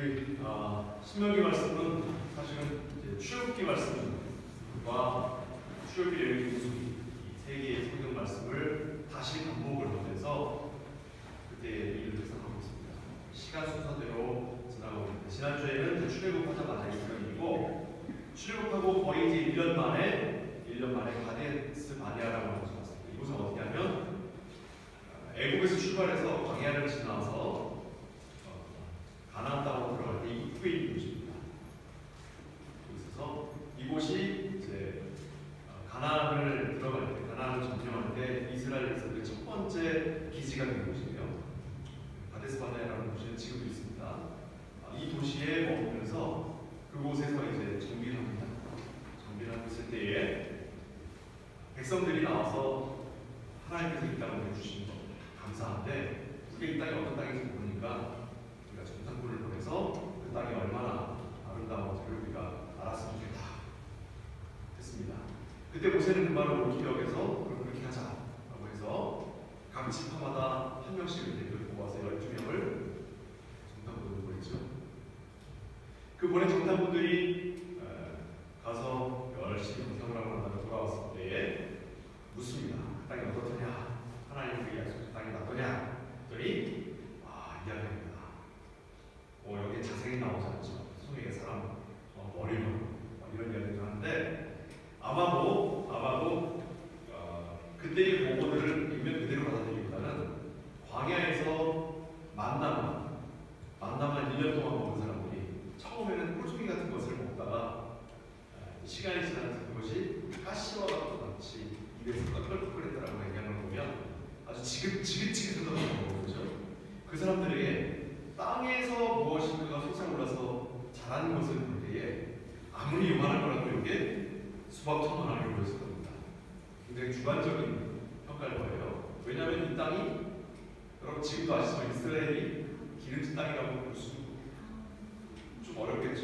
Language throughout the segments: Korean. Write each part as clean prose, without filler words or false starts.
우리 신명기 말씀은 사실은 이제 출애굽기 말씀과 출애굽기 레위기 민수기 이 세 개의 성경 말씀을 다시 반복을 하면서 그때의 일을 회상하고 있습니다. 시간 순서대로 지나가고 있습니다. 지난주에는 출애굽하자마자 이스라엘이고 출애굽하고 거의 이제 1년 만에 가데스 바네아라고 하는 곳에 왔습니다. 이곳은 어디냐면 애국에서 출발해서 광야를 지나서 가나안 땅으로 들어갈 때 입구에 있는 곳입니다. 그래서 이곳이 이제 가나안을 들어갈 때, 가나안을 점령할 때 이스라엘 백성들의 첫 번째 기지가 된 곳이에요. 가데스 바네아라는 곳이 지금도 있습니다. 이 도시에 머무면서 그곳에서 이제 정비를 합니다. 정비를 하고 있을 때에 백성들이 나와서 하나님께서 이 땅을 내주신 것 감사한데 우리가 이 땅이 어떤 땅인지 모르니까 우리가 정탐꾼을 보내서 그 땅이 얼마나 아름다운지를 우리가 알았으면 좋겠다 했습니다. 그때 모세는 그 말을 옳게 여겨서 그럼 그렇게 하자라고 해서 각 지파마다 한 명씩을 대표를 뽑아서 12명을 정탐꾼을 보냈죠. 그 보낸 정탐꾼들이 가서 열심히 정탐을 하고 난 다음에 돌아왔을 때에 묻습니다. 그 땅이 어떻더냐? 하나님 그 약속의 땅이 낫더냐? 그랬더니 이야기합니다. 여기 자세히 나오지 않죠. 소명의 사람 머리로 이런 이야기를 하는데 아마도 그때의 보고들을 있는 그대로 받아들이기보다는 광야에서 만나만 1년 동안 먹은 사람들이 처음에는 꿀송이 같은 것을 먹다가 시간이 지나면서 그것이 가시와 같은 같이 입에서 껄껄거렸다라고 얘기하는 걸 보면 아주 지긋지긋하다고 하는 거죠. 그 사람들에게 땅에서 무엇인가가 솟아올라서 자라는 것을 볼 때에 아무리 요만한 거라도 이게 수박 1,000원 안에 보였을 겁니다. 굉장히 주관적인 평가일 거예요. 왜냐하면 이 땅이 여러분 지금도 아시지만 이스라엘이 기름진 땅이라고 볼 수 좀 어렵겠죠.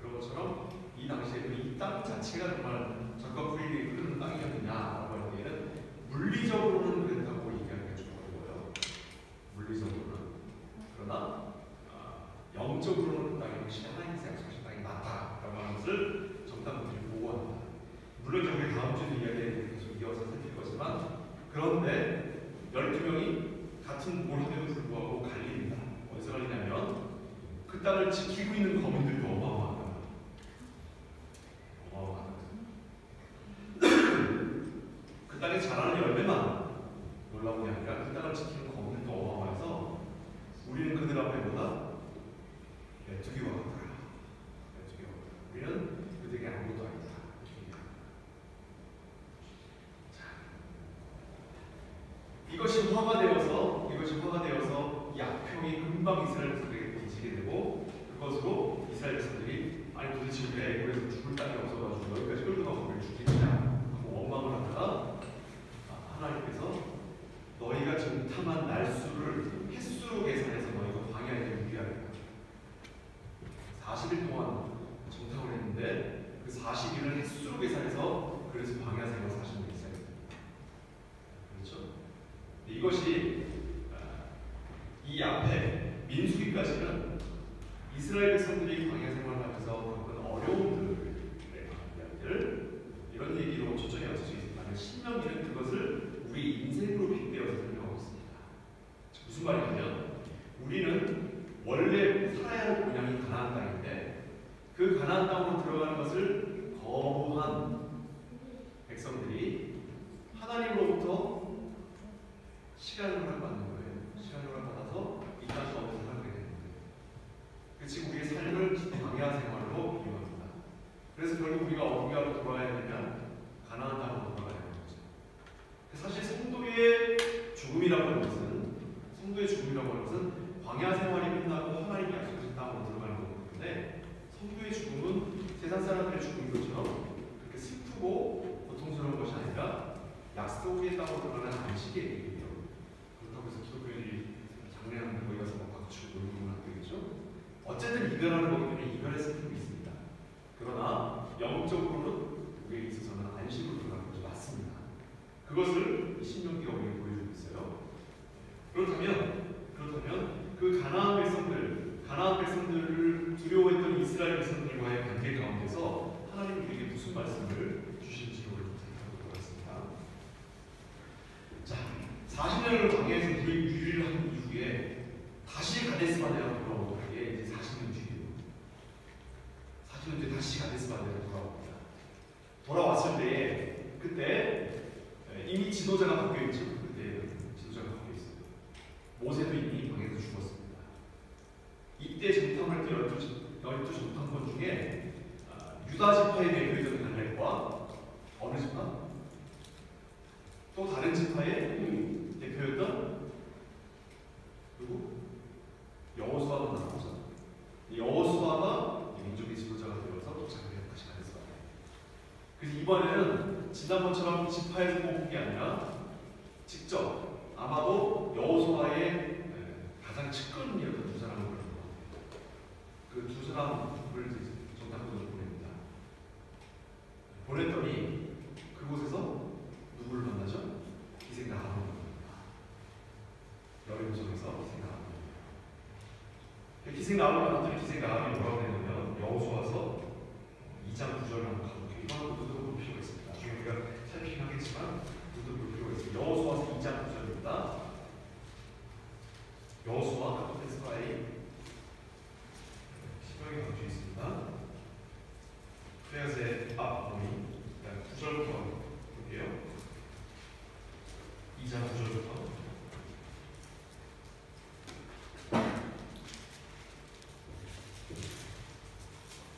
그런 것처럼 이 당시에는 이 땅 자체가 정말 적과 풀이 흐르는 땅이었느냐라고 할 때에는 물리적으로는 그랬다고 얘기하기가 좀 어려워요. 물리적으로는. 그러나 영적으로는 그 땅이 역시 하나님께서 약속하신 땅이 맞다라고 하는 것을 정탐꾼들이 보고합니다. 물론 우리 다음 주에 이야기를 계속 이어서 살필 거지만 그런데 12명이 같은 몰함에도 불구하고 갈립니다. 어디서 갈리냐면 그 땅을 지키고 있는 거민들도 어마어마합니다. 그 땅에 자라는 열매만 놀라운 게 아니라 그 땅을 지키는 거민들도 어마어마해서 우리는 그들 앞에보다 메뚜기와 같더라. 우리는 그들에게 아무것도 아니다. 이것이 화가 되어서 이 악평이 금방 이스라엘 백성들에게 번지게 되고 그것으로 이스라엘 백성들이 아니 도대체 우리가 애굽에서 죽을 땅이 없어가지고 여기까지 끌고 가서 우리를 죽이느냐 하고 원망을 하다가 하나님께서 너희가 정탐한 날수를 횟수로 계산해서 너희가 광야에 유리하게 40일 동안 정탐을 했는데 그 40일을 횟수로 계산해서 그래서 광야 생활 40일 있어요. 그렇죠? 이것이 이 앞에 민수기까지는 이스라엘 백성들이 광야 생활을 하면서 겪은 어려움들의 이야기를 이런 얘기로 초점이 맞춰져 있지만 신명기는 그것을 우리 인생으로 빗대어서 설명하고 있습니다. 무슨 말이냐면 우리는 원래 살아야 할 본향이 가나안 땅인데 그 가나안 땅으로 들어가는 것을 거부한 백성들이 하나님으로부터 시간을 허락받는 거예요. 시간을 허락받아서 이 땅 가운데 살게 되는 거예요. 지금 우리의 삶을 광야 생활로 이용합니다. 그래서 결국 우리가 어디로 돌아가야 되냐? 가나안 땅으로 돌아가야 되는 거죠. 사실 성도의 죽음이라고 하는 것은 광야 생활이 끝나고 하나님이 약속하신 땅으로 들어가는 거기 성도의 죽음은 세상 사람들의 죽은 것처럼 그렇게 슬프고 고통스러운 것이 아니라 약속의 땅으로 들어가는 안식의 얘기예요. 그렇다고 해서 기독교인들이 장례하는 거기 가서 막 박수치고 놀고 안 되겠죠? 어쨌든 이별하는 거기 때문에 이별의 슬픔이 있습니다. 그러나 영적으로는 우리에 있어서는 안식으로 들어가는 것이 맞습니다. 그것을 신명기가 우리에게 보여주고 있어요. 그렇다면 그 가나안 백성들을 주신 지도를 생각해보도록 하겠습니다. 자, 40년을 광야에서 유리를 한 이후에 다시 가데스 바네아로 돌아오는 게 이제 40년 뒤에요. 40년 뒤에 다시 가데스 바네아로 돌아옵니다. 돌아왔을 때에 그때 이미 지도자가 바뀌어 있죠. 그때 지도자가 바뀌어 있어요. 모세도 이미 광야에서 죽었습니다. 이때 정탐할 때 12 정탐권 중에 유다 지파의 대표였던 갈렙과 어느 지파? 또 다른 지파의 대표였던 그리고 여호수아가 나오죠. 여호수아가 민족의 지도자가 되어서 도착을 해요. 다시 가데스 바네아. 그래서 이번에는 지난번처럼 지파에서 뽑은 게 아니라 직접 아마도 여호수아의 가장 측근이었던 두 사람을 그 두 사람을 정탐꾼으로 보냅니다. 보냈더니 그곳에서 누구를 만나죠? 기생 나함을 만납니다. 여리고성에서 기생 나함을 만납니다. 기생 나함을 만났더니 기생 나함이 뭐라고 했냐면 여호수아서 2장 9절을 한번 가볼게요. 이거는 눈으로 볼 필요가 있습니다. 나중에 우리가 살피긴 하겠지만 눈으로 볼 필요가 있습니다. 여호수아서 2장 9절입니다. 여호수아 에스라엘 시경에 강조 있습니다. 프레아세 앞머리 9절부터 볼게요. 2장 9절부터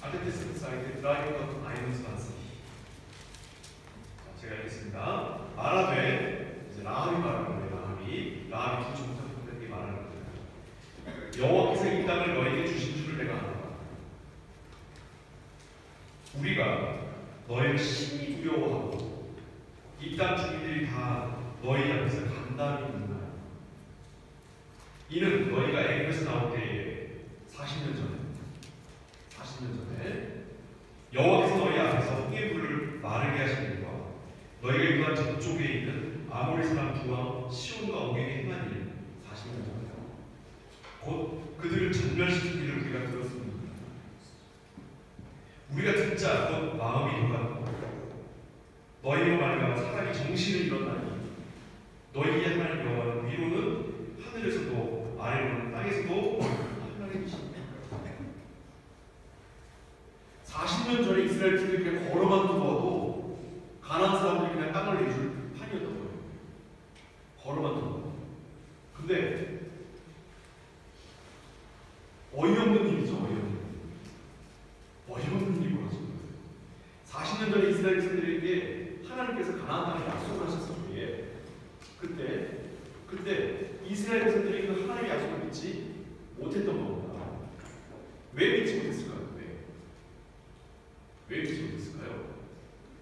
아테테스 사이드 드라이브 아이언스 반스. 제가 읽겠습니다. 말하되 이제 라합이 말하는 거예요. 라합이 두 정탐꾼에게 말하는 거예요. 여호와께서 이 땅을 너에게 주신 줄을 내가 안다. 우리가 너희를 심히 두려워하고 이 땅 주민들이 다 너희 앞에서 간담이 있나. 이는 너희가 애굽에서 나올 때에 40년 전에 여호와께서 너희 앞에서 홍해 불을 마르게 하신 일과 너희가 유다 저쪽에 있는 아모리 사람 두와 시온과 오게에 행한 일 40년 전에요. 곧 그들을 전멸시킨 일을 우리가 들었습니다. 우리가 듣자 곧 마음이 녹았고 너희로 말미암아 사람이 정신을 잃었나니 너희의 하나님 여호와는 위로는 하늘에서도 아래로는 땅에서도 하나님이십니다. 40년 전에 이스라엘 people 그냥 걸어만 두어도 가나안 사람들이 그냥 땅을 내줄 판이었던 거예요. 걸어만 두어도. 근데 어이없는 일이죠. 어이없는 일이 벌어진 거예요. 40년 전에 이스라엘 백성들에게 하나님께서 가나안 땅에 약속을 하셨었기에 그때 이스라엘 백성들이 그 하나님의 약속을 믿지 못했던 겁니다. 왜 믿지 못했을까요? 왜 믿지 못했을까요?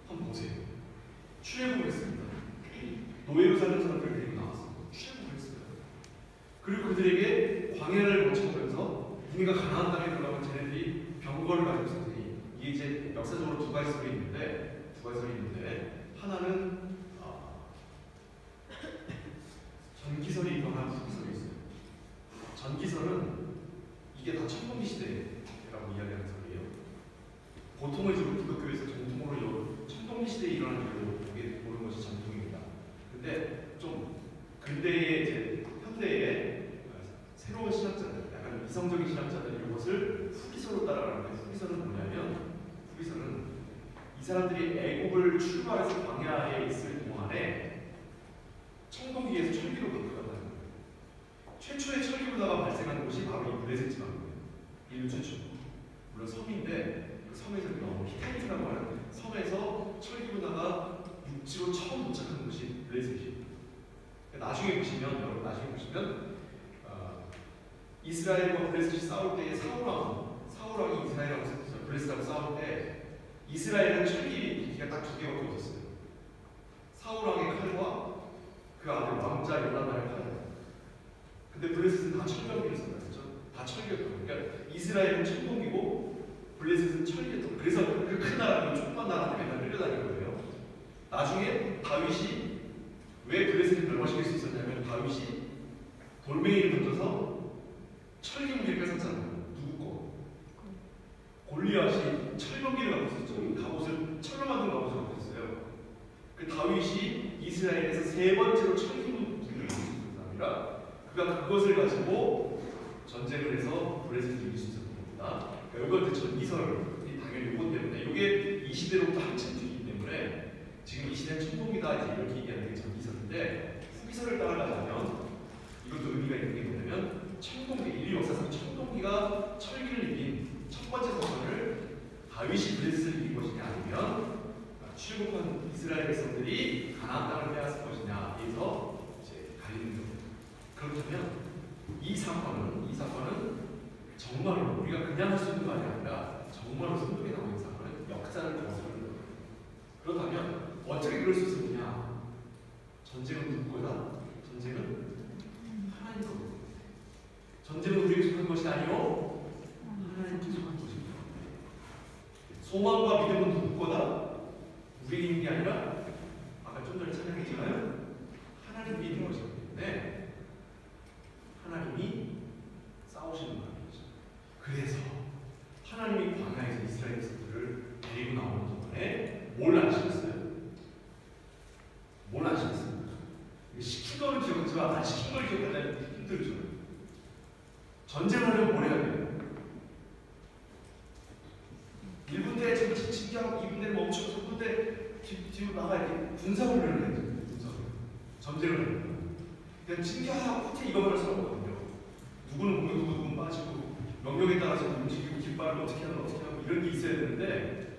한번 보세요. 출애굽을 했습니다. 노예로 사는 사람들을 데리고 나왔습니다. 출애굽을 했어요. 그리고 그들에게 광야를 거쳐오면서 니네가 가나안 땅에 들어가면 쟤네들이 병거를 가지고 있었더니 이게 이제 역사적으로 두 가지 설이 있는데 하나는 전기설이 있거나 후기설이 있어요. 전기설은 이게 다 천문기 시대라고 이야기하는 설이에요. 보통은 지금 기독교에서 정통으로 천문기 시대에 일어난 일로 보는 것이 전통입니다. 근데 좀 근대의 이제 현대의 새로운 신학자들, 약간 이성적인 신학자들이 이것을 후기설로 따라가는데 후기설은 이 사람들이 애굽을 출발해서 광야에 있을 동안에 청동기에서 철기로 바뀌었다는 거예요. 최초의 철기문화가 발생한 곳이 바로 이 블레셋 지방이에요. 인류 최초. 물론 섬인데 그 섬에서 히타이트라고 하는 섬에서 철기문화가 육지로 처음 도착한 곳이 블레셋이에요. 나중에 보시면 이스라엘과 블레셋이 싸울 때에 사울왕이 이스라엘하고 블레셋하고 싸울 때 이스라엘은 철기 기기가 딱 두 개밖에 없었어요. 사울왕의 칼과 그 아들 왕자 요나단의 칼. 근데 블레셋은 다 철병기를 썼어요. 다 철기였던 거예요. 그러니까 이스라엘은 철봉기고 블레셋은 철기였던 거예요. 그래서 그 큰 나라, 조그만 나라한테 맨날 끌려다닌 거예요. 나중에 다윗이 왜 블레셋을 멸망시킬 수 있었냐면 다윗이 돌멩이를 던져서 철기 무기를 뺏었잖아요. 누구 거? 골리앗이 철병기를 갖고 있었죠. 철로 만든 갑옷을 갖고 있었어요. 이스라엘에서 세 번째로 천기문 분을 이길 수 있는 사람이라 그가 그것을 가지고 전쟁을 해서 브레스를 이길 수 있었던 겁니다. 그러니까 이것도 전기설이 당연히 이것 때문에 이게 이 시대로부터 한참 뒤이기 때문에 지금 이 시대는 천국이다 이제 이렇게 얘기하는 게 전기설인데 후기설을 따라가자면 이것도 의미가 있는 게 뭐냐면 청동기, 인류 역사상 청동기가 철기를 이긴 첫 번째 선언을 다윗이 브레스를 이긴 것이냐 아니면 출국한 이스라엘 백성들이 가나안 땅을 빼앗을 것이냐 에서 이제 갈리는 겁니다. 그렇다면 이 사건은 정말로 우리가 그냥 할 수 있는 말이 아니라 정말로 성경에 나오는 사건은 역사를 거스르는 거예요. 그렇다면 어떻게 그럴 수 있었느냐? 전쟁은 누구다? 전쟁은 하나님 겁니다. 전쟁은 우리에게 속한 것이 아니요 하나님께 속한 것입니다. 소망과 믿음은 누구 거다? 우리에게 있는 게 아니라 아까 좀 전에 찬양했잖아요. 하나님께 있는 것이기 때문에 하나님이 싸우시는 거예요. 그래서 하나님이 광야에서 이스라엘 백성들을 데리고 나오는 동안에 뭘 안 시켰어요? 뭘 안 시켰어요? 시킨 거는 기억하지만 안 시킨 걸 기억하려면 힘들죠. 전쟁하려면 뭘 해야 돼요? 1분대 진지하고 2분대 멈추고 3분대 뒤로 나가 이렇게 군사훈련을 해야 돼요. 전쟁을 해야 돼요. 그냥 진지하고 후퇴 이거만 할 수 없거든요. 누구는 공격, 누구는 빠지고 명령에 따라서 움직이고 깃발을 어떻게 하고 이런 게 있어야 되는데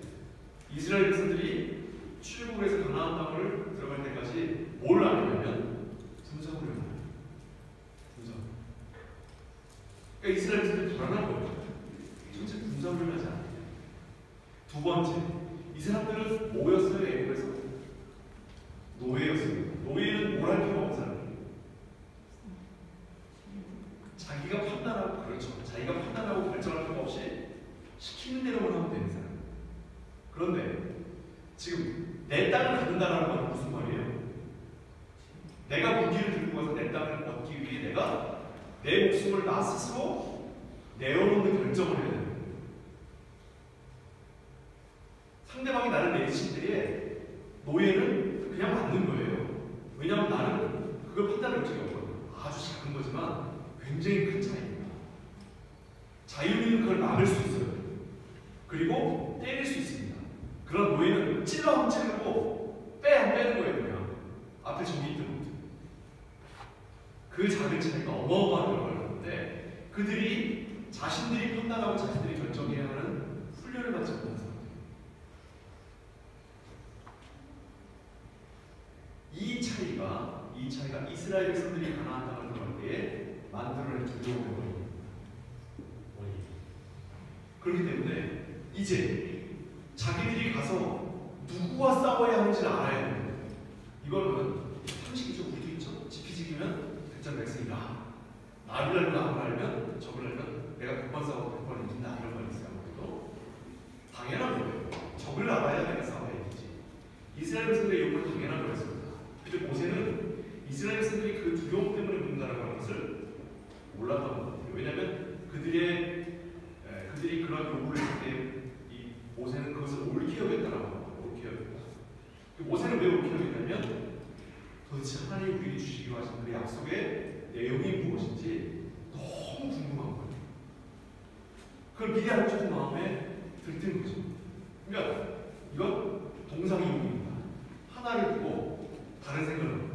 이스라엘 백성들이 출국에서 가나안 땅을 들어갈 때까지 뭘 안 했냐면 군사훈련을 해요. 그러니까 이스라엘 백성들이 불안한 거예요. 전체 군사훈련을 하지 않아요. 두 번째, 이 사람들은 뭐였어요? 애국에서? 노예였어요. 노예는 뭘 할 필요가 없는 사람이에요. 자기가 판단하고, 그렇죠. 자기가 판단하고 결정할 필요가 없이 시키는 대로만 하면 되는 사람. 그런데 지금 내 땅을 갖는다는 건 무슨 말이에요? 내가 무기를 들고 가서 내 땅을 얻기 위해 내가 내 목숨을 나 스스로 내어놓는 결정을 해야 돼요. 상대방이 나를 내리실 때에 노예는 그냥 맞는 거예요. 왜냐하면 나는 그걸 판단할 적이 없거든요. 아주 작은 거지만 굉장히 큰 차이입니다. 자유인은 그걸 막을 수 있어요. 그리고 때릴 수 있습니다. 그런 노예는 찔러면 찌르고 빼면 빼는 거예요. 그냥 앞에 적이 있든 없든. 그 작은 차이가 어마어마한 영향을 하는데 그들이 자신들이 판단하고 자신들이 결정해야 하는 훈련을 받지 못한 사람들. 이 차이가 이스라엘 백성들이 가나안 땅을 들어갈 때에 만들어낸 두려움의 원인입니다. 그렇기 때문에 이제 자기들이 가서 누구와 싸워야 하는지를 알아야 됩니다. 이거는 상식이죠. 우리도 있죠. 지피지기면 백전백승이다. 나를 알고 남을 알면 적을 알면 내가 100번 싸워도 100번 이긴다. 이런 말이 있어요. 아무래도 당연한 거예요. 적을 알아야 내가 싸워야 이기지. 이스라엘 백성들의 이런 건 당연한 거였습니다. 근데 모세는 이스라엘 백성들이 그 두려움 때문에 묻는다는 하는 것을 몰랐던 것 같아요. 왜냐하면 그들이 그런 요구를 했을 때 이 모세는 그것을 옳게 여겼다라고 합니다. 옳게 여겼다. 모세는 왜 옳게 여겼냐면 도대체 하나님이 우리에게 주시기로 하신 그 약속의 내용이 무엇인지 너무 궁금한 거예요. 그걸 미리 알고 싶은 마음에 들뜬 거죠. 그러니까 이건 동상이용입니다. 하나를 두고 다른 생각을 합니다.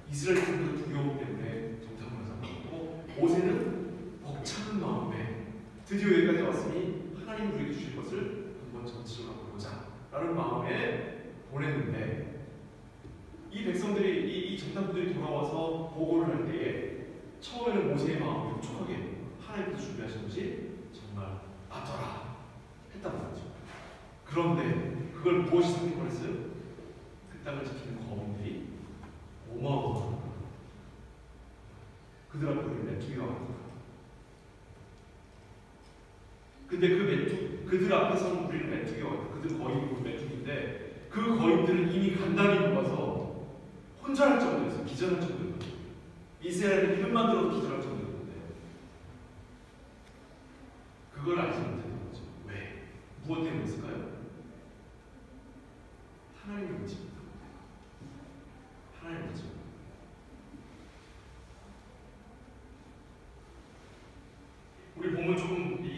이스라엘 사람들 두려움 때문에 정탐을 잡았고 모세는 벅찬 마음에 드디어 여기까지 왔으니 하나님 우리에게 주실 것을 한번 전치를 하고 보자 라는 마음에 보냈는데 이 백성들이 이 정탐꾼들이 돌아와서 보고를 할 때에 처음에는 모세의 마음이 촉촉하게 하나님께서 준비하신 것이 정말 맞더라 했단 말이죠. 그런데 그걸 무엇이 상기버렸어요? 그 땅을 지키는 거민들이 어마어마한 그들 앞에 우리 메뚜기가 왔다. 근데 그들 앞에서는 우리는 메뚜기가 왔다. 그들 거인이 메뚜기인데 그 거인들은 이미 간단히 녹아서 혼절할 정도였어요. 기절할 정도였어요. 이스라엘은 이름만 들어도 기절할 정도였는데 그걸 알지 못했던 거죠. 왜? 무엇 때문이었을까요? 하나님을 믿지 못한 거예요.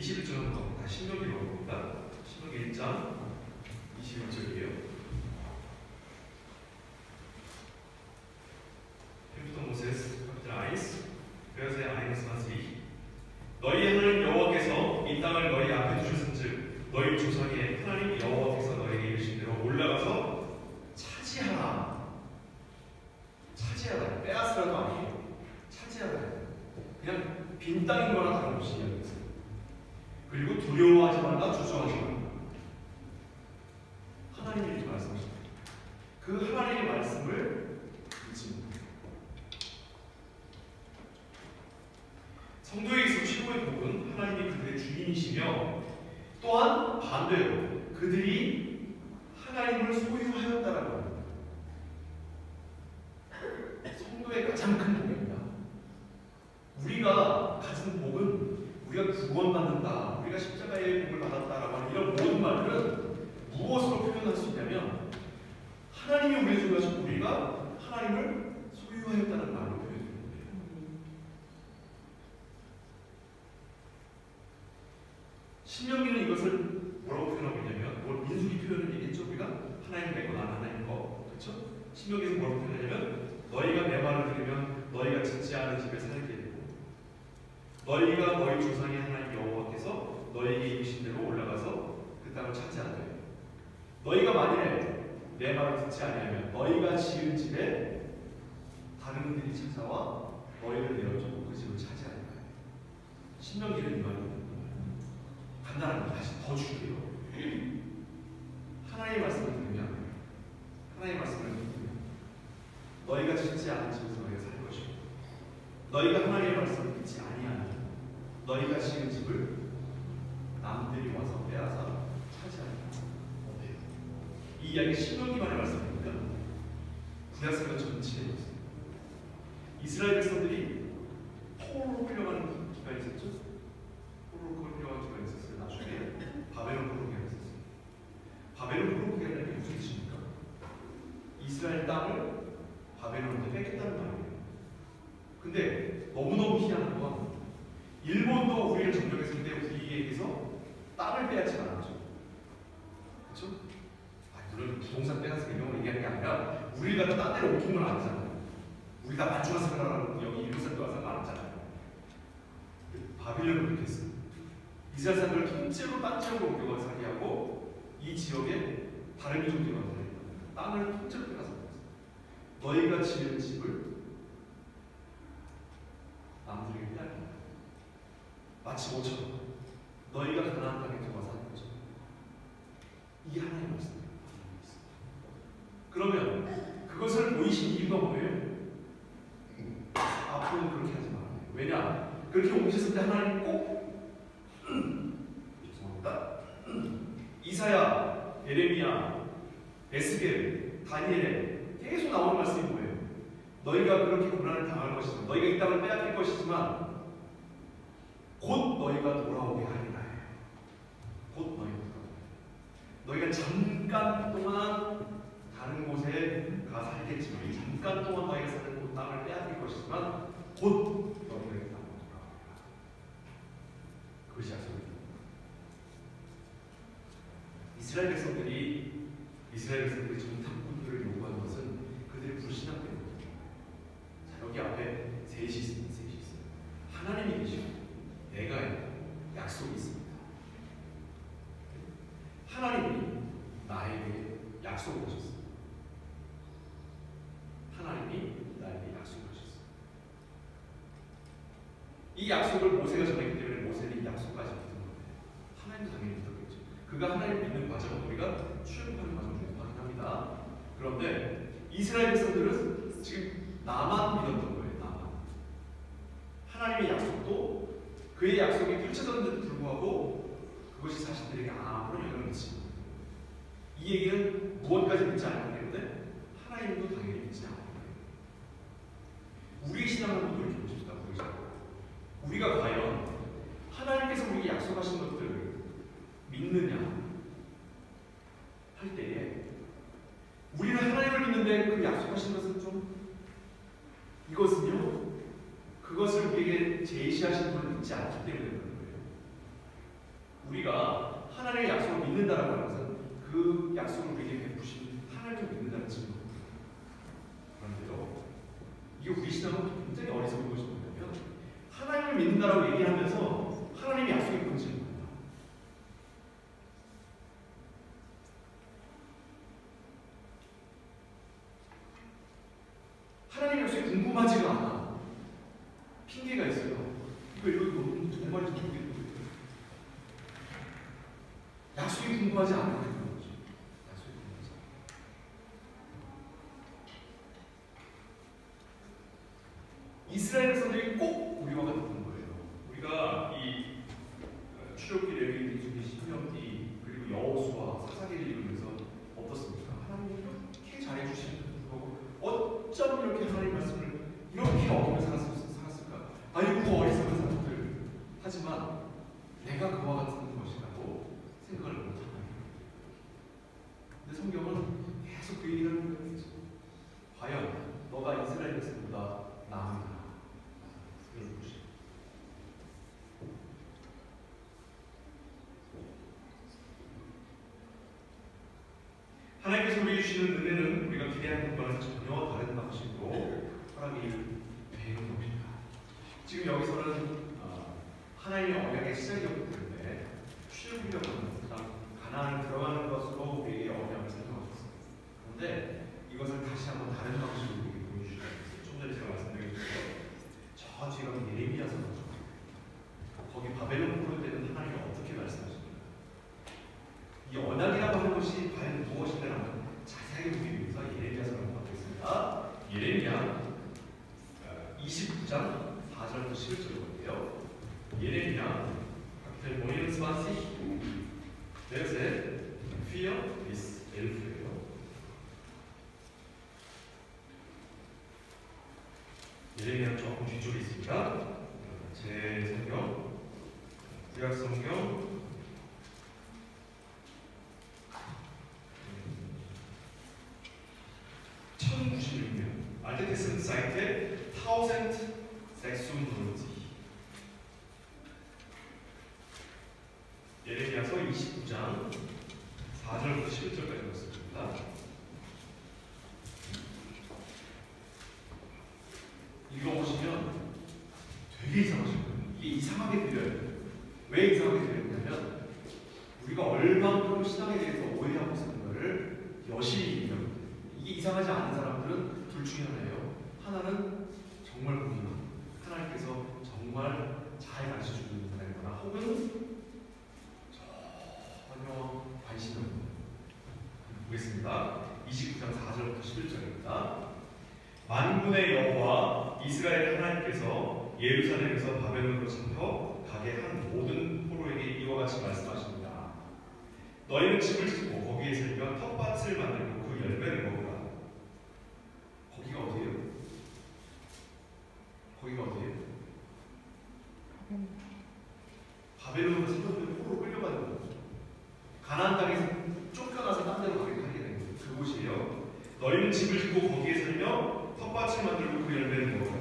21절은 겁니다. 신명기로 봅니다. 신명기 1장 21절이에요. Hüpfte Moses, Kapitel 1, Verse 21. 너희 하나님 여호와께서 이 땅을 너희 앞에 두셨은즉 너희 조상의 하나님 여호와께서 너희에게 이르신 대로 올라가서 차지하라. 차지하라. 빼앗으라도 아니에요. 차지하라. 그냥 빈 땅인 거나 다름없이 이야기했어요. 그리고 두려워하지 말라, 주저하지 말라. 하나님이 이렇게 말씀하십니다. 그 하나님의 말씀을 믿습니다. 성도에 있어 최고의 복은 하나님이 그들의 주인이시며 또한 반대로 그들이 하나님을 소유하였다라고 합니다. 성도의 가장 큰 복입니다. 우리가 가진 복은 우리가 구원받는다, 우리가 십자가의 복을 받았다라고 하는 이런 모든 말들은 무엇으로 표현할 수 있냐면 하나님이 우리를 소유하시고 우리가 하나님을 소유하였다는 말로 표현됩니다. 신명기는 이것을 뭐라고 표현하고 있냐면 민수기 표현을 얘기했죠. 우리가 하나님 내 거, 나는 하나님 거. 그렇죠? 신명기에서 뭐라고 표현하냐면 너희가 내 말을 들으면 너희가 짓지 않은 집에 살게 되고 너희가 너희 조상의 하나님 여호와께서 너희에게 이르신 대로 올라가서 그 땅을 차지한다. 너희가 만일에 내 말을 듣지 아니하면 너희가 지은 집에 다른 이들이 찾아와 너희를 내어주고 그 집을 차지하는 거예요. 신명기는 이 말입니다. 간단합니다. 다시 더 줄게요. 하나님의 말씀을 들으면 하나님의 말씀을 듣으면 너희가 짓지 않은 집에서 너희가 살 것이고 너희가 하나님의 말씀을 듣지 아니하면 너희가 지은 집을 남들이 와서 빼앗아 차지하는 거예요. 이 이야기 신명기만의 말씀입니까? 구약성경 전체에 있습니다. 이스라엘 백성들이 포로로 끌려가는 기간이 있었죠? 포로로 끌려가는 기간이 있었어요. 나중에 바벨론 포로 기간이 있었어요. 바벨론 포로 기간이라는 게 무슨 뜻입니까? 이스라엘 땅을 바벨론한테 뺏겼다는 말이에요. 근데 너무너무 희한한 건 일본도 우리를 점령했을 때 우리에게서 땅을 빼앗지 않았죠. 그렇죠? 물론 부동산 빼앗은 경우를 얘기하는 게 아니라 우리가 딴 데로 옮긴 건 아니잖아요. 우리 다 만주가 생각하는 여기 예루살렘 와서 아니잖아요. 바빌론은 그렇게 했어요. 이스라엘 사람들을 통째로 딴 지역으로 옮겨가서 살게 하고 이 지역에 다른 민족들과 땅을 통째로 빼앗아 버렸어요. 너희가 지은 집을 남들에게 빼앗긴 거예요. 마치 모처럼 너희가 가나안 땅에 들어가서 하는 거죠. 이게 하나님의 말씀입니다. 그러면 그것을 보이신 이유가 뭐예요? 앞으로는 그렇게 하지 말아요. 왜냐? 그렇게 옮기셨을 때 하나님 꼭 죄송합니다. 이사야, 예레미야, 에스겔, 다니엘에 계속 나오는 말씀이 뭐예요? 너희가 그렇게 고난을 당할 것이지만 너희가 이 땅을 빼앗길 것이지만 곧 너희가 돌아오게 하리라 해요. 곧 너희가 잠깐 동안 다른 곳에 가 살겠지만 잠깐 동안 너희가 사는 곳 땅을 빼앗길 것이지만 곧 너희가 땅으로 돌아옵니다. 그것이 약속입니다. 이스라엘 백성들이 정탐꾼들을 요구하는 것은 그들의 불신앙 때문입니다. 자, 여기 앞에 셋이 있습니다. 하나님이 계시고 내가 약속이 있습니다. 하나님이 나에게 약속을 하셨습니다. 하나님이 나에게 약속을 하셨습니다. 이 약속을 모세가 전했기 때문에 모세는 이 약속까지 믿은 겁니다. 하나님도 당연히 믿었겠죠. 그가 하나님을 믿는 과정은 우리가 출애굽하는 과정 중에서 확인합니다. 그런데 이스라엘 백성들은 지금 나만 믿었던 거예요. 나만. 하나님의 약속도 그의 약속이 펼쳐졌는데도 불구하고 그것이 자신들에게 아무런 영향을 미치지 못해요. 이 얘기는 무엇까지 믿지 않기 때문에 하나님도 당연히 믿지 않아요. 우리의 신앙을 한번 돌이켜보십시다. 우리가 과연 하나님께서 우리에게 약속하신 것들을 믿느냐 할 때에 우리는 하나님을 믿는데 그 약속하신 것은 좀 이것은요 그것을 우리에게 제시하신 분을 믿지 않기 때문에 그런 거예요. 하나님 역시 궁금하지가 않아. 핑계가 있어요. 이거 정말 궁금해. 약속이 궁금하지 않은 거죠. 약속이 궁금하지 않아. 이스라엘 백성들이 꼭 우리와 같은 거예요. 우리가 이 출애굽기, 레위기, 민수기, 신명기 그리고 여호수아, 사사기를 읽으면서 어떻습니까? 하나님이 이렇게 잘해주시는 거고 어쩜 이렇게 하나님 말씀을 이렇게 어기며 살았을까? 아이고 어리석은 사람들. 하지만 내가 그와 같은 것이라고 생각을 못하는 거예요. 근데 성경은 계속 그 얘기를 하는 거예요. 과연 너가 이스라엘 백성보다 나은가? 하나님께서 우리에게 주시는 은혜는 우리가 기대하는 것과는 전혀 다른 방식으로 허락이 되는 것입니다. 지금 여기서는 하나님의 언약의 시작이었기 때문에 출애굽이라고 하는 가나안을 들어가는 것으로 우리에게 언약을 설명하셨습니다. 그런데 이것을 다시 한번 다른 방식으로 우리에게 보여주시겠어요. 좀 전에 제가 말씀드린 것처럼 저 뒤에 가면 예레미야서 거기 바벨론 포로 때는 하나님이 어떻게 말씀하십니까? 이 언약이라고 하는 것이 과연 무엇이냐는 자세하게 보기 위해서 예레미야서를 보겠습니다. 예레미야 29장 4절부터 11절을 볼게요. 예레미야 Kapitel 29 Verse 4 bis 11예요. 예레미야 조금 뒤쪽에 있습니다. 제 성경, 구약 성경 1096년 Alte Testament Seite 1096. 예레미야서 29장 4절부터 11절까지 읽었습니다. 읽어보시면 되게 이상하실 거예요. 이게 이상하게 들려요. 왜 이상하게 들리냐면 우리가 얼만큼 신앙에 대해서 오해하고 있는 것을 여실히 얘기합니다. 이게 이상하지 않은 사람들은 둘 중에 하나예요. 하나는 정말 고민하고 하나님께서 정말 잘 가르쳐주고 있는 사람이거나 혹은 전혀 관심이 없는 보겠습니다. 29장 4절부터 11절입니다. 만군의 여호와 이스라엘 하나님께서 예루살렘에서 바벨론으로 잡혀 가게 한 모든 포로에게 이와 같이 말씀하십니다. 너희는 집을 짓고 거기에 살며 텃밭을 만들고 그 열매를 먹으라. 거기가 어디예요? 거기가 어디예요? 바벨론으로 생각되는 포로로 끌려가는 거죠. 가나안 땅에서 쫓겨나서 딴 데로 가게 되는 거예요. 그곳이에요. 너희는 집을 짓고 거기에 살며 텃밭을 만들고 그 열매를 먹으라.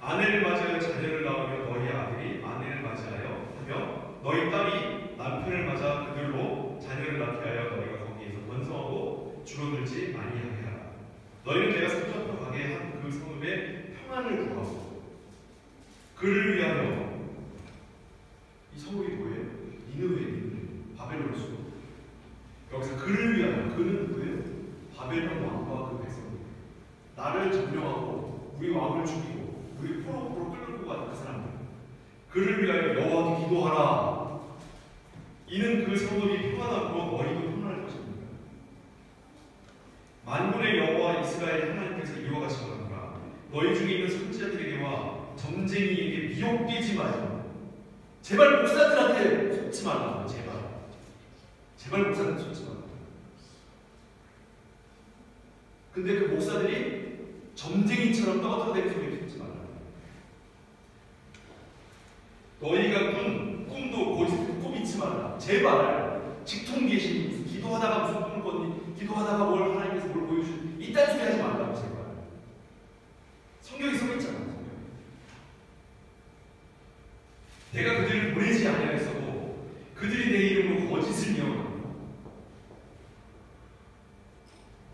아내를 맞이하여 자녀를 낳으며 너희 아들이 아내를 맞이하여 하며 너희 딸이 남편을 맞아 그들로 자녀를 낳게 하여 너희가 거기에서 번성하고 줄어들지 아니하게 하라. 너희는 내가 사로잡혀 가게 한 그 성읍에 평안을 구하고 그를 위하여 이 성읍이 뭐예요? 니느웨, 바벨론 수도. 여기서 그를 위하여, 그는 누구예요? 바벨론 왕과 그 백성. 나를 점령하고 우리 왕을 죽이고 우리 포로로 끌고 간 그 사람들. 그를 위하여 여호와께 기도하라. 이는 그 성읍이 평안하고 너희도 평안할 것입니다. 만군의 여호와 이스라엘 하나님께서 이와 같이 말하노라. 너희 중에 있는 선지자들에게와 점쟁이에게 미혹되지 말라. 제발 목사들한테 속지 말라. 제발 목사들한테 속지 말라. 근데 그 목사들이 점쟁이처럼 떠들어대는 소리에 속지 말라. 너희가 꾼 꿈도 곧 잊지 말라. 제발 직통 계신 무슨 기도하다가 무슨 꿈을 꿨니? 기도하다가 뭘 하나님께서 뭘 보여주니? 이딴 소리 하지 말라고. 제발. 성경에 써있잖아. 내가 그들을 보내지 아니하였어도 그들이 내 이름으로 거짓을 이어가며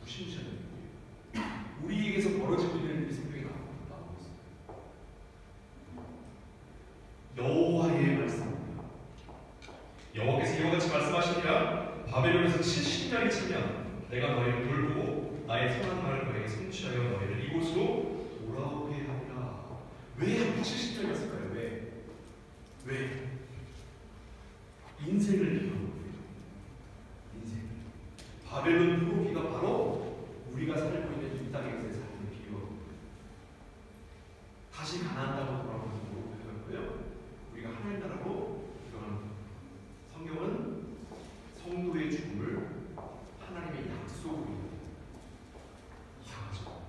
무시무시하는 거예요. 우리에게서 벌어지고 있는 일이 성경에 나오고 있어요. 여호와의 말씀입니다. 여호와께서 이와 같이 말씀하시니라. 바벨론에서 70년이 차면 내가 너희를 돌보고 나의 선한 말을 너희에게 성취하여 너희를 이곳으로 70년이었을까요? 왜? 인생을 비유한 거예요. 인생. 바벨론 포로기가 바로 우리가 살고 있는 이 땅에서의 삶을 비유하고 다시 가나안 땅으로 돌아오는 거고요. 우리가 하나님 나라로 들어가는 성경은 성도의 죽음을 하나님의 약속으로 이상하죠.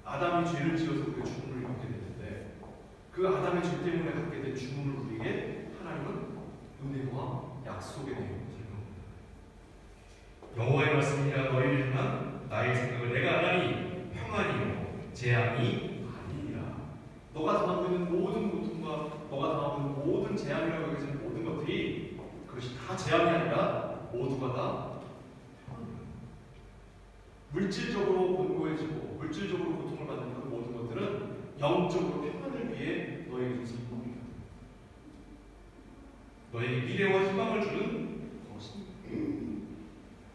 아담이 죄를 지어서 그 죽음을 겪게 됐는데 그 아담의 죄 때문에 갖게 된 죽음을 우리에게 하나님은 은혜와 약속의 내용을 설명합니다. 여호와의 말씀이라 너희를 향한 나의 생각을 내가 아나니 평안이요 재앙이 아니니라. 너가 당하고 있는 모든 고통과 너가 당하고 있는 모든 재앙이라고 여겨지는 모든 것들이 그것이 다 재앙이 아니라 모두가 다 평안이에요. 물질적으로 곤고해지고 물질적으로 고통을 받는 그 모든 것들은 영적으로 평안을 위해 너에게 주신 겁니다. 너에게 미래와 희망을 주는 것입니다.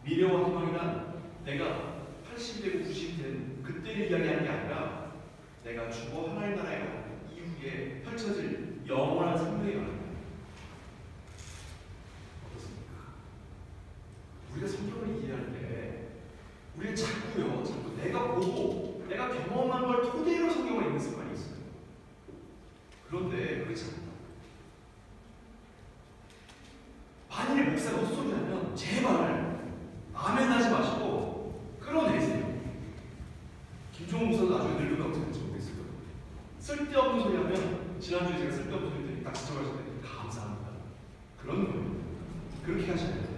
미래와 희망이란 내가 80되고 90된 그때를 이야기하는 게 아니라 내가 죽어 하나님 나라에 간 이후에 펼쳐질 영원한 생명이 말합니다. 어떻습니까? 우리가 성경을 이해할 때 우리가 자꾸 내가 보고 내가 경험한 걸 토대로 성경을 읽는 습관이 있어요. 그런데 그렇지 않다. 만일에 목사가 헛소리하면 제발 아멘 하지 마시고 끌어내세요. 김종호 목사도 나중에 늙으면 어떻게 될지 모르겠어요. 쓸데없는 소리 하면 지난주에 제가 쓸데없는 소리 때문에 딱 지적하실 때 감사합니다. 그런 거예요. 그렇게 하셔야 돼요.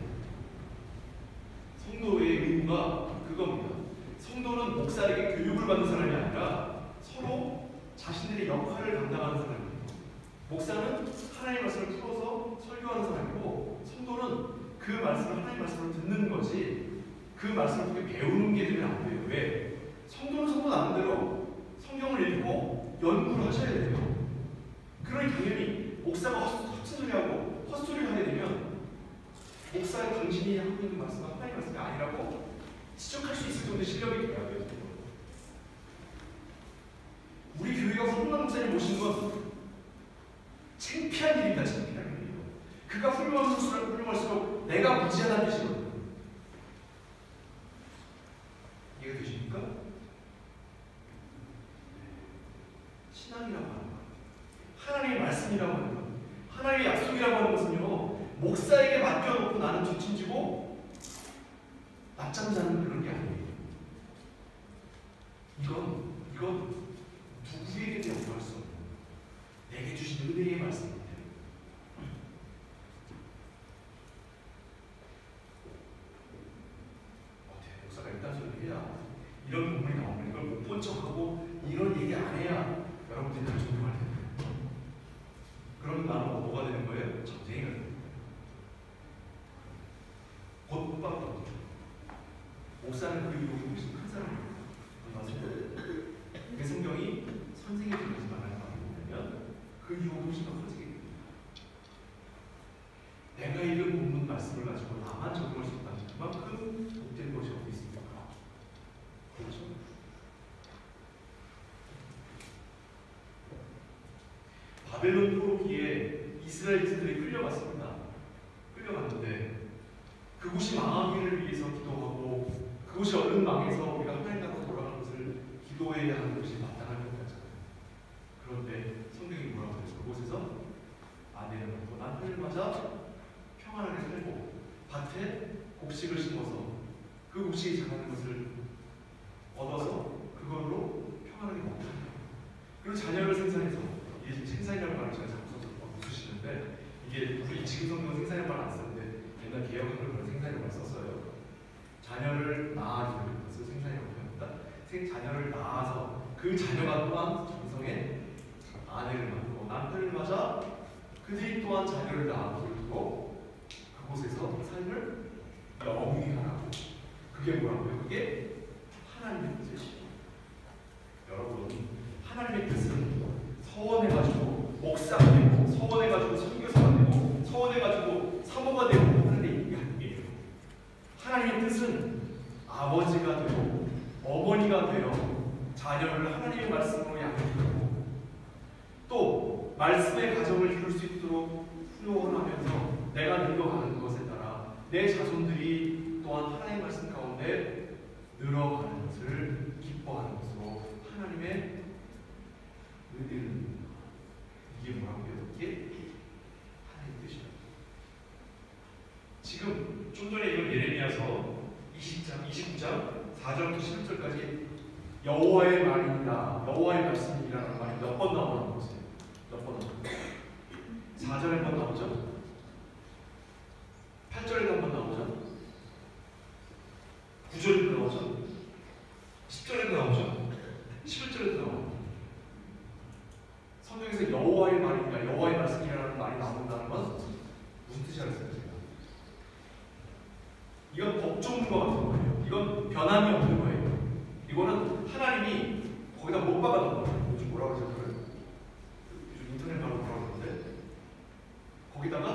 성도의 의무가 그겁니다. 성도는 목사에게 교육을 받는 사람이 아니라 서로 자신들의 역할을 감당하는 사람입니다. 목사는 하나님의 말씀을 풀어서 설교하는 사람이고 성도는 그 말씀을 하나님의 말씀으로 듣는 거지 그 말씀을 통해 배우는 게 되면 안 돼요. 왜? 성도는 성도 나름대로 성경을 읽고 연구를 하셔야 돼요. 그러니 당연히 목사가 헛소리하고 헛소리를 하게 되면 목사의 당신이 하고 있는 말씀은 하나님의 말씀이 아니라고 지적할 수 있을 정도의 실력이 돼야 돼요. 우리 교회가 훌륭한 목사님 모신 건 창피한 일입니다. 창피한 일이에요. 그가 훌륭할수록 내가 무지하다는 뜻이거든요. 이해가 되십니까? 신앙이라고 하는 것, 하나님의 말씀이라고 하는 것, 하나님의 약속이라고 하는 것은요 목사에게 맡겨놓고 나는 뒷짐지고 낮잠 자는 그런 게 아니에요. 이건 누구에게도 연구할 수 없는 내게 주신 은혜의 말씀입니다. 어때? 목사가 일단 소리를 해야 이런 부분이 나오면 이걸 못 본 척하고 이런 얘기 안 해야 여러분들이 다 존경할 텐데 그럼 나는 뭐가 되는 거예요? 전쟁이가 되는 거예요. 곧 못박도 목사는 그 이후에 훨씬 큰 사람입니다. 맞아요. 그 성경이 선생이 되지 말라는 말이 뭐냐면 그 이후에 훨씬 더 커지게 됩니다. 내가 읽은 본문 말씀을 가지고 나만 적용할 수 있다는 그만큼 복된 것이 어디 있습니까? 그렇죠? 바벨론 포로기에 이스라엘인들이 끌려갔습니다. 끌려갔는데 그곳이 망하기를 위해서 기도하고 그곳이 얼른 망해서 우리가 하나님 나라로 돌아가는 것을 기도해야 하는 것이 마땅한 것 같잖아요. 그런데 성경이 뭐라고 해서 그곳에서 아내를 낳고 남편을 맞아 평안하게 살고 밭에 곡식을 심어서 그 곡식이 자라는 것을 얻어서 그걸로 평안하게 먹다. 그리고 자녀를 생산해서 이게 생산이라는 말을 제가 자꾸 써서 웃으시는데 이게 우리 지금 성경은 생산이라는 말을 안 쓰는데 옛날 개혁한글 그런 생산이라는 말을 썼어요. 자녀를 낳아주는 것을 생산이라고 합니다. 자녀를 낳아서 그 자녀가 또한 정성에 아내를 낳고 남편을 맞아 그들이 또한 자녀를 낳고 그곳에서 삶을 영위하라고. 그게 뭐라고요? 그게 하나님의 뜻이에요. 여러분, 하나님의 뜻은 서원해가지고 목사가 되고 서원해가지고 선교사가 되고 서원해가지고 사모가 되고 하는 게 아니에요. 하나님의 뜻은 아버지가 되고 어머니가 되어 자녀를 하나님의 말씀으로 아니고 또 말씀의 가정을 이룰 수 있도록 훈련하면서 내가 늙어가는 것에 따라 내 자손들이 또한 하나님의 말씀 가운데 늘어가는 것을 기뻐하는 것으로 하나님의 의를 누립니다. 이게 뭐라고요? 이게 하나님의 뜻이다. 지금 좀 전에 이건 예레미야서 29장 4절부터 11절까지 여호와의 말이니라, 여호와의 말씀이라는 말이 몇 번 나오는 것이에요. 몇 번 나오죠? 4절에 한 번 나오죠? 8절에 한 번 나오죠? 9절에도 나오죠? 10절에도 나오죠? 11절에도 나오죠? 성경에서 여호와의 말이니라, 여호와의 말씀이라는 말이 나온다는 건 무슨 뜻이 알았어요? 제가? 이건 법조문과 같은 거예요. 이건 변함이 없는 거예요. 이거는 하나님이 거기다 못 박아놓은 거예요. 요즘 뭐라고 하죠? 요즘 인터넷 바로 뭐라고 하는데 거기다가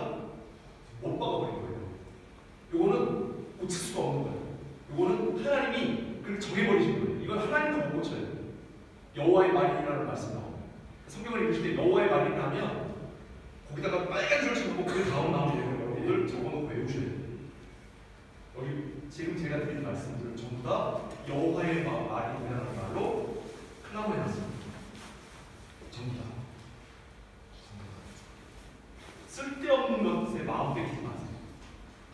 못 박아버린 거예요. 이거는 고칠 수가 없는 거예요. 이거는 하나님이 그렇게 정해버리신 거예요. 이건 하나님도 못 고쳐요. 여호와의 말이라는 말씀 나옵니다. 성경을 읽으실 때 여호와의 말이라면 거기다가 빨간 줄을 쳐놓고 그 다음 나오는 내용을 적어놓고 외우셔야 돼요. 여기 지금 제가 드린 말씀들은 전부 다 여호와의 말이라는 말로 클라머해놨습니다. 전부 다. 쓸데없는 것에 마음 빼기지 마세요.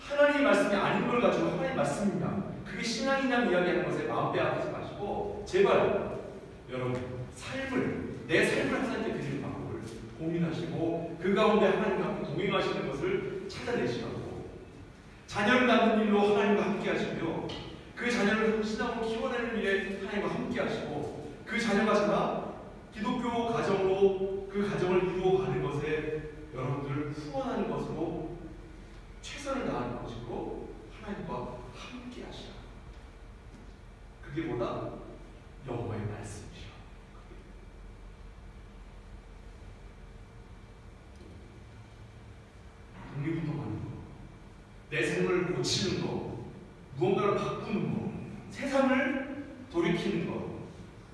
하나님의 말씀이 아닌 걸 가지고 하나님의 말씀입니다. 그게 신앙이냐 이야기하는 것에 마음 빼앗기지 마시고 제발 여러분 내 삶을 하나님께 드리는 방법을 고민하시고 그 가운데 하나님과 함께 동행하시는 것을 찾아내시라고 자녀를 낳는 일로 하나님과 함께 하시며 그 자녀를 신앙으로 키워내는 일에 하나님과 함께 하시고 그 자녀가 자라 기독교 가정으로 그 가정을 이루어가는 것에 여러분들 후원하는 것으로 최선을 다하는 것이고 하나님과 함께 하시라. 그게 뭐다? 여호와의 말씀이시라. 독립운동하는 거, 내 삶을 고치는 거, 무언가를 바꾸는 거, 세상을 돌이키는 거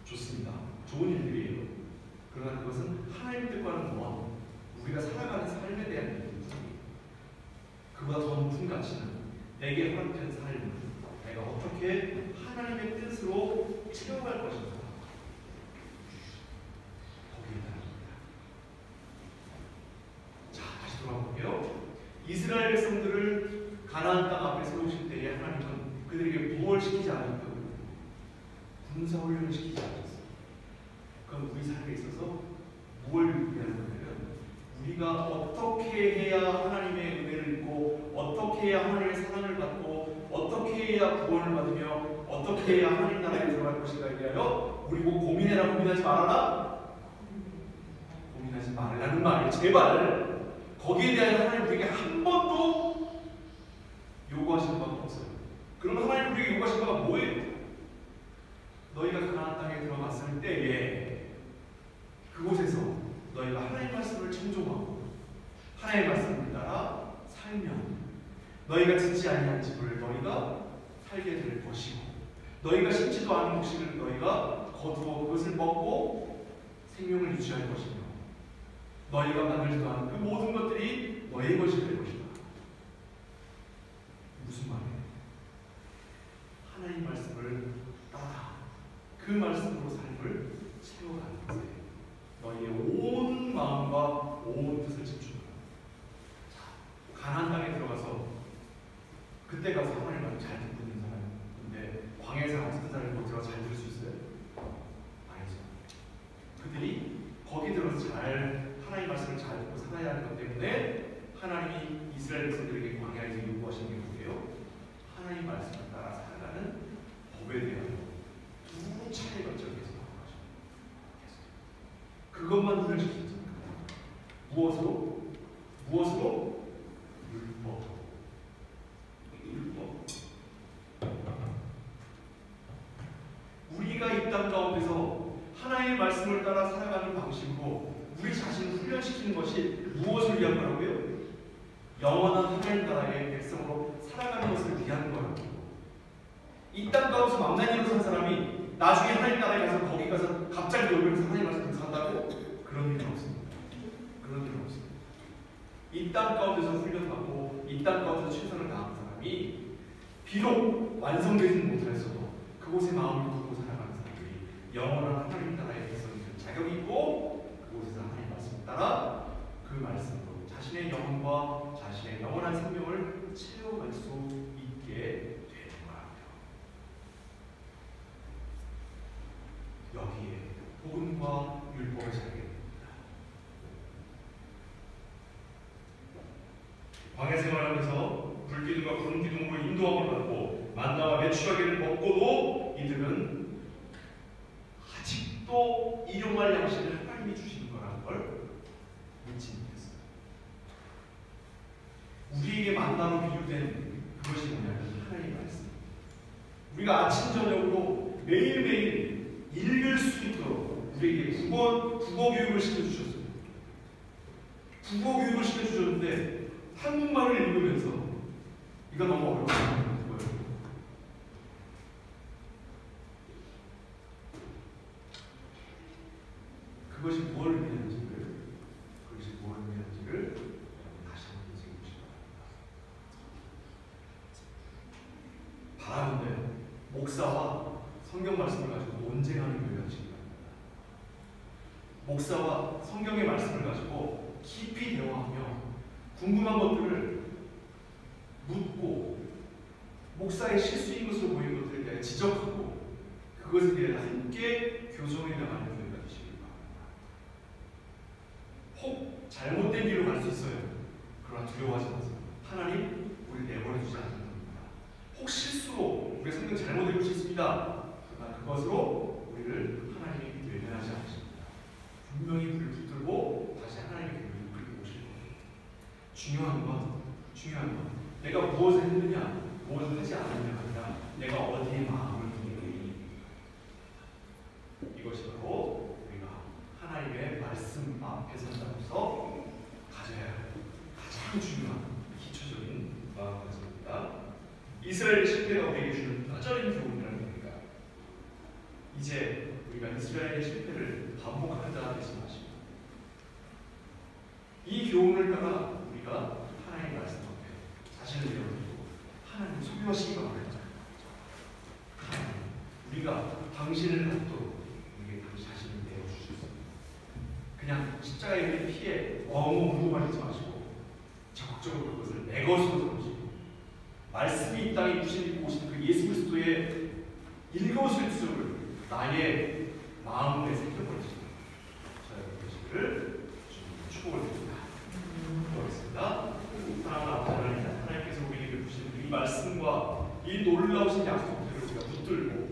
좋습니다. 좋은 일들이에요. 그러나 그것은 하나님의 뜻과는 무언 우리가 살아가는 삶에 대한 일입니다. 그보다 더 높은 가치는 내게 허락된 삶을 내가 어떻게 하나님의 뜻으로 채워갈 것인가 거기에 달합니다. 자, 다시 돌아볼게요. 이스라엘 백성들을 가나안 땅 앞에 세우실 때에 하나님은 그들에게 부활시키지 않았거든요. 군사훈련을 시키지 않았어요. 그럼 우리 삶에 있어서 무엇을 의미하는 거냐면 우리가 어떻게 해야 하나님의 은혜를 입고 어떻게 해야 하나님의 사랑을 받고 어떻게 해야 구원을 받으며 어떻게 해야 하나님 나라에 들어갈 것인가에 대하여 우리 뭐 고민해라 고민하지 말아라 고민하지 말라는 말이에요. 제발 거기에 대하여 하나님 우리에게 한 번도 요구하시는 바가 없어요. 그러면 하나님 우리에게 요구하신 바가 뭐예요? 너희가 가나안 땅에 들어갔을 때에 그곳에서 너희가 하나님의 말씀을 청종하고 하나님의 말씀을 따라 살면 너희가 짓지 아니한 집을 너희가 살게 될 것이고 너희가 심지도 않은 곡식을 너희가 거두어 그것을 먹고 생명을 유지할 것이며 너희가 만들지도 않은 그 모든 것들이 너희의 것이 될 것이다. 무슨 말이에요? 하나님의 말씀을 따라 그 말씀으로 삶을 채워가는 것에 너희의 온 마음과 온 뜻을 집중하라. 가나안 땅에 들어가서 그때 가서 하나님 말씀 잘 듣고 있는 사람인데 광야에서 같은 사람이 못 들어가 잘 들을 수 있어요? 아니죠. 그들이 거기 들어서 잘 하나님 말씀을 잘 듣고 살아야 하는 것 때문에 하나님이 이스라엘 백성들에게 광야에서 요구하시는 게 뭐예요? 하나님 말씀을 따라 살아가는 법에 대한 두 차례 걸쳐 계속 그것만 눈을 시키죠. 무엇으로? 무엇으로? 율법. 율법. 우리가 이 땅 가운데서 하나님의 말씀을 따라 살아가는 방식으로 우리 자신을 훈련시키는 것이 무엇을 위한 거라고요? 영원한 하나님 나라의 백성으로 살아가는 것을 위한 거라고요. 이 땅 가운데서 망나니로 산 사람이 나중에 하나님 나라에 가서 거기 어디 가서 갑자기 놀면서 하나님 말씀 산다고? 그런 일은 없습니다. 그런 일은 없습니다. 이 땅 가운데서 훈련받고 이 땅 가운데서 최선을 다하는 사람이 비록 완성되지는 못하였어도 그곳에 마음을 두고 살아가는 사람들이 영원한 하나님 나라의 백성이 될 자격이 있고 그곳에서 하나님 말씀을 따라 그 말씀으로 자신의 영혼과 자신의 영원한 생명을 채워갈 수 있게 되는 거랍니다. 여기에 복음과 율법의 차이입니다. 광야 생활하면서 불기둥과 구름 기둥으로 인도함을 받고 만나와 메추라기를 먹고도 이들은 아직도 일용할 양식을 하나님이 주시는 거라는 걸 믿지 못했어요. 우리에게 만나로 비유된 그것이 뭐냐면 하나님의 말씀. 우리가 아침 저녁으로 매일매일 읽을 수 있도록 우리에게 국어 교육을 시켜주셨습니다. 국어 교육을 시켜주셨는데 한국말을 읽으면서 이거 너무 어려워요. 그것이 무엇을 의미하는지를 다시 한번 읽어보시기 바랍니다. 바라는데 목사와 성경 말씀을 가지고 논쟁하는 교회가 되시기 바랍니다. 목사와 성경의 말씀을 가지고 깊이 대화하며 궁금한 것들을 묻고 목사의 실수인 것으로 보이는 것들에 대해 지적하고 그것에 대해 함께 교정해 나가는 교회가 되시기 바랍니다. 혹 잘못된 길로 갈 수 있어요. 그러나 두려워하지 마세요. 하나님 우리 내버려 주지 않는 겁니다. 혹 실수로 우리 성경 잘못 읽을 수 있습니다. 그러나 그것으로 우리를 하나님이 외면하지 않으십니다. 분명히 불을 붙들고 다시 하나님의 교회를 이끌고 오실 거예요. 중요한 건 내가 무엇을 했느냐 무엇을 하지 않았느냐가 아니라 내가 어디에 마음을 두느냐. 이것이 바로 우리가 하나님의 말씀 앞에 선다고서 가져야 할 가장 중요한 기초적인 마음가짐입니다. 이스라엘의 실패가 우리에게 주는 뼈저린 교훈이라는 겁니다. 이제 우리가 이스라엘의 실패를 반복하는 자 되지 마시고 이 교훈을 따라 우리가 하나님의 말씀 앞에 자신을 내어놓고 하나님 소유하시기 바랍니다. 우리가 당신을 갖도록 우리에게 당신 자신을 내어주셨습니다. 그냥 십자가의 피에 엉엉 울고만 있지 마시고 적극적으로 그것을 내 것으로 삼으시고 말씀이 이 땅에 부신 오신 그 예수 그리스도의 일거수일투족을 나의 마음에 새겨버리시고 저의 것을 축복을 드립니다. 기도하겠습니다. 사랑하는 아버지 하나님, 하나님께서 우리에게 주신 이 말씀과 이 놀라우신 약속들을 우리가 붙들고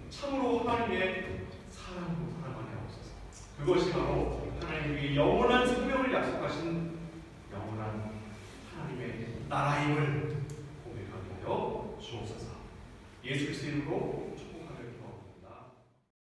참으로 하나님의 사랑으로 살아가게 하옵소서. 그것이 바로 하나님의 영원한 생명을 약속하신 영원한 하나님의 나라임을 고백하게 하여 주옵소서. 예수 그리스도 이름으로